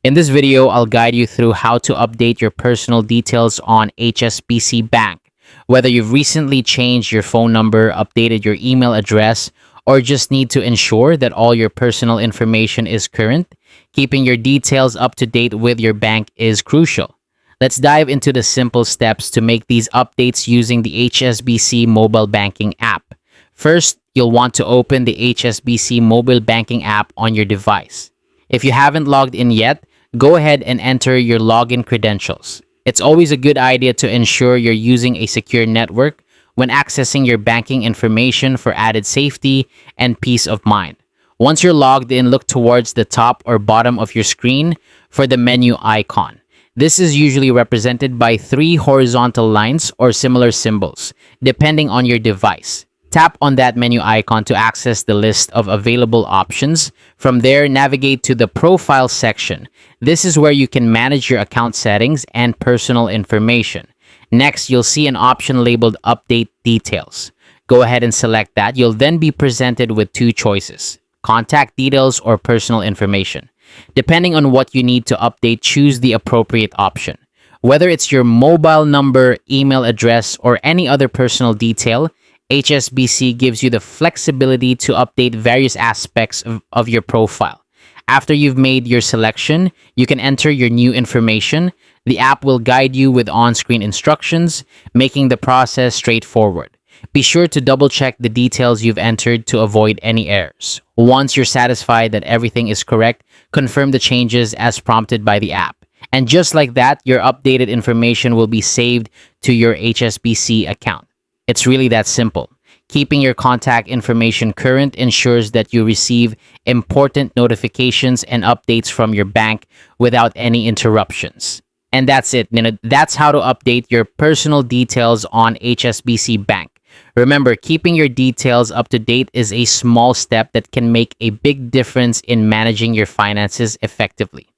In this video, I'll guide you through how to update your personal details on HSBC Bank. Whether you've recently changed your phone number, updated your email address, or just need to ensure that all your personal information is current, keeping your details up to date with your bank is crucial. Let's dive into the simple steps to make these updates using the HSBC mobile banking app. First, you'll want to open the HSBC mobile banking app on your device. If you haven't logged in yet, go ahead and enter your login credentials. It's always a good idea to ensure you're using a secure network when accessing your banking information for added safety and peace of mind. Once you're logged in, look towards the top or bottom of your screen for the menu icon. This is usually represented by 3 horizontal lines or similar symbols, depending on your device. Tap on that menu icon to access the list of available options. From there, navigate to the Profile section. This is where you can manage your account settings and personal information. Next, you'll see an option labeled Update Details. Go ahead and select that. You'll then be presented with 2 choices: contact details or personal information. Depending on what you need to update, choose the appropriate option. Whether it's your mobile number, email address, or any other personal detail, HSBC gives you the flexibility to update various aspects of your profile. After you've made your selection, you can enter your new information. The app will guide you with on-screen instructions, making the process straightforward. Be sure to double-check the details you've entered to avoid any errors. Once you're satisfied that everything is correct, confirm the changes as prompted by the app. And just like that, your updated information will be saved to your HSBC account. It's really that simple. Keeping your contact information current ensures that you receive important notifications and updates from your bank without any interruptions. And that's it. That's how to update your personal details on HSBC Bank. Remember, keeping your details up to date is a small step that can make a big difference in managing your finances effectively.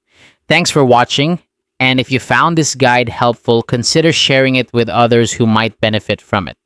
Thanks for watching. And if you found this guide helpful, consider sharing it with others who might benefit from it.